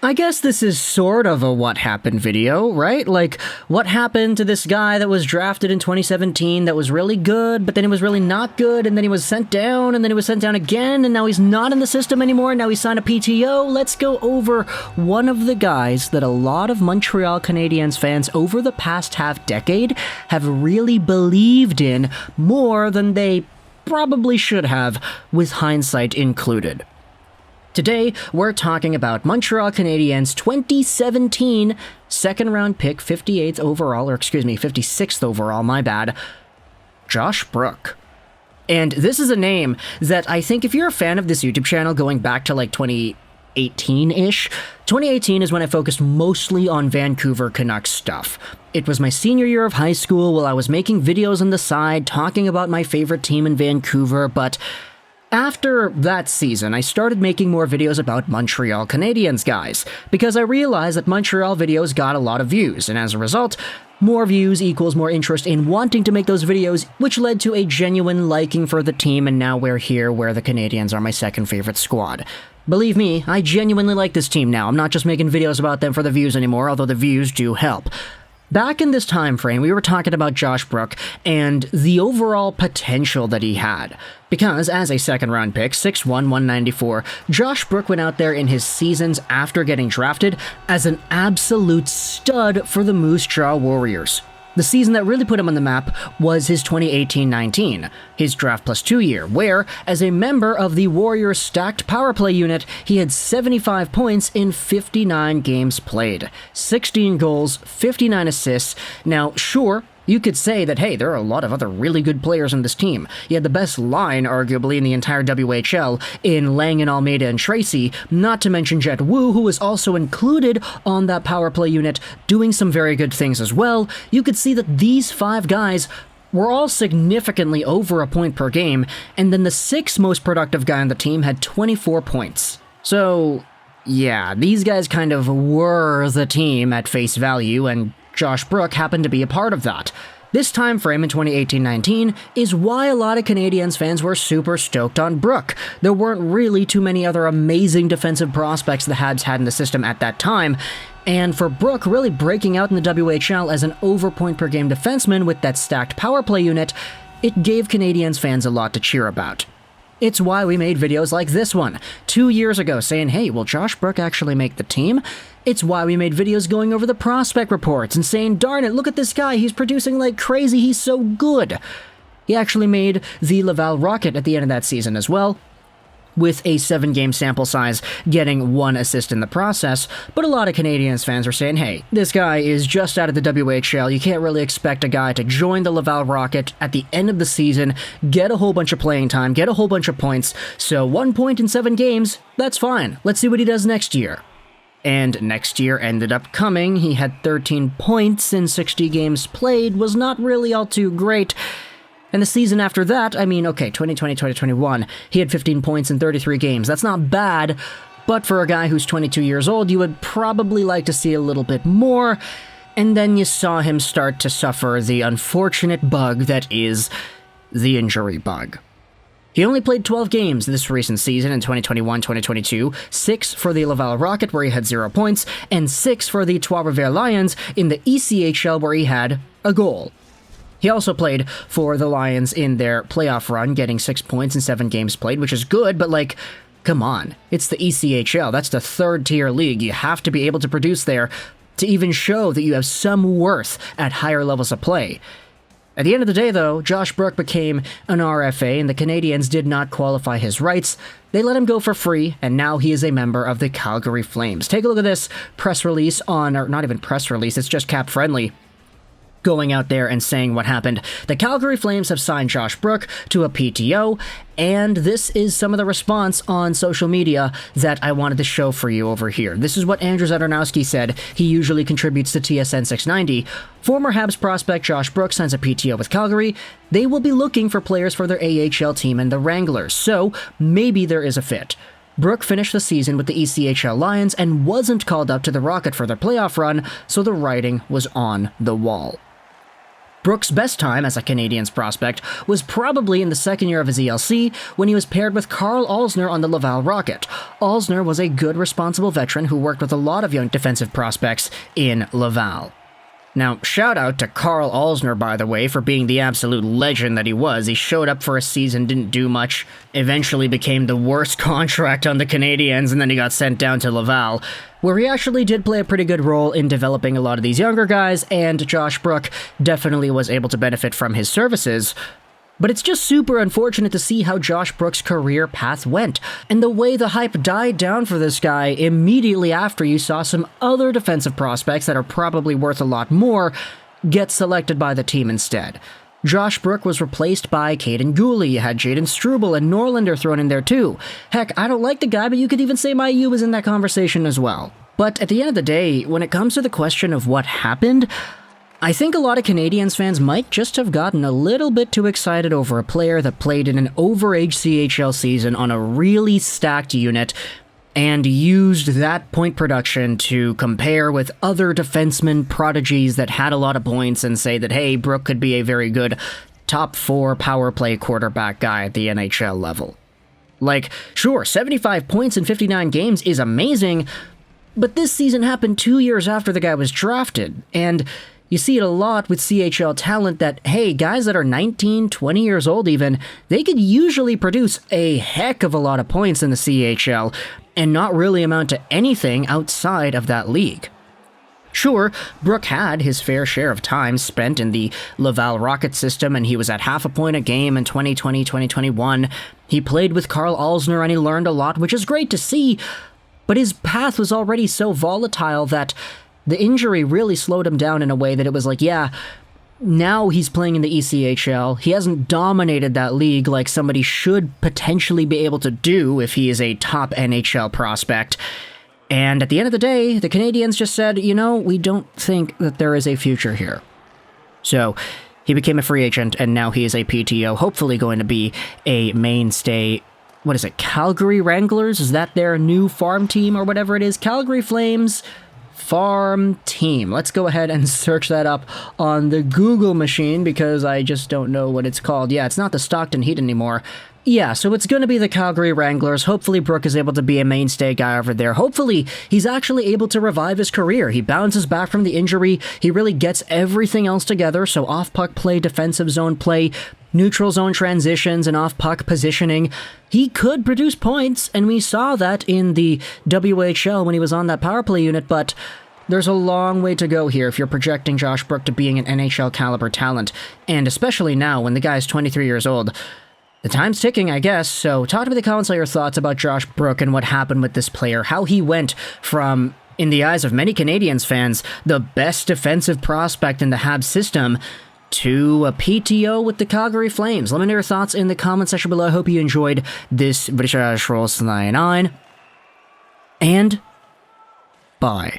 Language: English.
I guess this is sort of a what happened video, right? Like, what happened to this guy that was drafted in 2017 that was really good, but then he was really not good, and then he was sent down, and then he was sent down again, and now he's not in the system anymore, now he signed a PTO. Let's go over one of the guys that a lot of Montreal Canadiens fans over the past half-decade have really believed in more than they probably should have, with hindsight included. Today, we're talking about Montreal Canadiens' 2017 second-round pick, 56th overall, my bad, Josh Brook. And this is a name that I think if you're a fan of this YouTube channel going back to like 2018-ish, 2018 is when I focused mostly on Vancouver Canucks stuff. It was my senior year of high school while I was making videos on the side talking about my favorite team in Vancouver, but after that season, I started making more videos about Montreal Canadiens guys, because I realized that Montreal videos got a lot of views, and as a result, more views equals more interest in wanting to make those videos, which led to a genuine liking for the team, and now we're here where the Canadiens are my second favorite squad. Believe me, I genuinely like this team now. I'm not just making videos about them for the views anymore, although the views do help. Back in this time frame, we were talking about Josh Brook and the overall potential that he had. Because as a second-round pick, 6'1", 194, Josh Brook went out there in his seasons after getting drafted as an absolute stud for the Moose Jaw Warriors. The season that really put him on the map was his 2018-19, his Draft Plus 2 year, where, as a member of the Warriors' stacked power play unit, he had 75 points in 59 games played, 16 goals, 59 assists. Now, sure, you could say that, hey, there are a lot of other really good players on this team. You had the best line, arguably, in the entire WHL in Lang and Almeida and Tracy, not to mention Jet Wu, who was also included on that power play unit, doing some very good things as well. You could see that these 5 guys were all significantly over a point per game, and then the 6th most productive guy on the team had 24 points. So, yeah, these guys kind of were the team at face value, and Josh Brook happened to be a part of that. This time frame in 2018-19 is why a lot of Canadiens fans were super stoked on Brook. There weren't really too many other amazing defensive prospects the Habs had in the system at that time, and for Brook really breaking out in the WHL as an over-point-per-game defenseman with that stacked power play unit, it gave Canadiens fans a lot to cheer about. It's why we made videos like this one 2 years ago saying, hey, will Josh Brook actually make the team? It's why we made videos going over the prospect reports and saying, darn it, look at this guy, he's producing like crazy, he's so good. He actually made the Laval Rocket at the end of that season as well, with a 7-game sample size, getting 1 assist in the process, but a lot of Canadiens fans are saying, hey, this guy is just out of the WHL, you can't really expect a guy to join the Laval Rocket at the end of the season, get a whole bunch of playing time, get a whole bunch of points, so 1 point in 7 games, that's fine, let's see what he does next year. And next year ended up coming. He had 13 points in 60 games played, was not really all too great. And the season after that, 2020-2021, he had 15 points in 33 games. That's not bad, but for a guy who's 22 years old, you would probably like to see a little bit more. And then you saw him start to suffer the unfortunate bug that is the injury bug. He only played 12 games this recent season in 2021-2022, 6 for the Laval Rocket where he had 0 points, and 6 for the Trois-Rivières Lions in the ECHL where he had a goal. He also played for the Lions in their playoff run, getting 6 points in 7 games played, which is good, but like, come on, it's the ECHL, that's the 3rd-tier league, you have to be able to produce there to even show that you have some worth at higher levels of play. At the end of the day, though, Josh Brook became an RFA, and the Canadiens did not qualify his rights. They let him go for free, and now he is a member of the Calgary Flames. Take a look at this press release or not even press release, it's just cap-friendly, going out there and saying what happened. The Calgary Flames have signed Josh Brook to a PTO, and this is some of the response on social media that I wanted to show for you over here. This is what Andrew Zadarnowski said. He usually contributes to TSN 690. Former Habs prospect Josh Brook signs a PTO with Calgary. They will be looking for players for their AHL team and the Wranglers, so maybe there is a fit. Brook finished the season with the ECHL Lions and wasn't called up to the Rocket for their playoff run, so the writing was on the wall. Brook's best time as a Canadiens prospect was probably in the second year of his ELC when he was paired with Karl Alzner on the Laval Rocket. Alzner was a good, responsible veteran who worked with a lot of young defensive prospects in Laval. Now, shout out to Karl Alzner, by the way, for being the absolute legend that he was. He showed up for a season, didn't do much, eventually became the worst contract on the Canadiens, and then he got sent down to Laval, where he actually did play a pretty good role in developing a lot of these younger guys, and Josh Brook definitely was able to benefit from his services. But it's just super unfortunate to see how Josh Brook's career path went, and the way the hype died down for this guy immediately after you saw some other defensive prospects that are probably worth a lot more get selected by the team instead. Josh Brook was replaced by Caden Cooley. You had Jaden Struble and Norlander thrown in there too. Heck, I don't like the guy, but you could even say Mailloux was in that conversation as well. But at the end of the day, when it comes to the question of what happened, I think a lot of Canadiens fans might just have gotten a little bit too excited over a player that played in an overage CHL season on a really stacked unit and used that point production to compare with other defenseman prodigies that had a lot of points and say that, hey, Brook could be a very good top 4 power play quarterback guy at the NHL level. Like, sure, 75 points in 59 games is amazing, but this season happened 2 years after the guy was drafted, and you see it a lot with CHL talent that, hey, guys that are 19, 20 years old even, they could usually produce a heck of a lot of points in the CHL and not really amount to anything outside of that league. Sure, Brook had his fair share of time spent in the Laval Rocket system, and he was at half a point a game in 2020-2021. He played with Karl Alzner and he learned a lot, which is great to see, but his path was already so volatile that the injury really slowed him down in a way that it was like, yeah, now he's playing in the ECHL. He hasn't dominated that league like somebody should potentially be able to do if he is a top NHL prospect. And at the end of the day, the Canadiens just said, you know, we don't think that there is a future here. So he became a free agent, and now he is a PTO, hopefully going to be a mainstay. What is it, Calgary Wranglers? Is that their new farm team or whatever it is? Calgary Flames farm team. Let's go ahead and search that up on the Google machine because I just don't know what it's called. Yeah, it's not the Stockton Heat anymore. Yeah, so it's going to be the Calgary Wranglers. Hopefully Brook is able to be a mainstay guy over there. Hopefully he's actually able to revive his career. He bounces back from the injury. He really gets everything else together. So off-puck play, defensive zone play, neutral zone transitions, and off-puck positioning. He could produce points, and we saw that in the WHL when he was on that power play unit, but there's a long way to go here if you're projecting Josh Brook to being an NHL caliber talent, and especially now when the guy's 23 years old. The time's ticking, I guess, so talk to me in the comments all your thoughts about Josh Brook and what happened with this player, how he went from, in the eyes of many Canadiens fans, the best defensive prospect in the Habs system to a PTO with the Calgary Flames. Let me know your thoughts in the comment section below. I hope you enjoyed this British Rolls 99, and bye.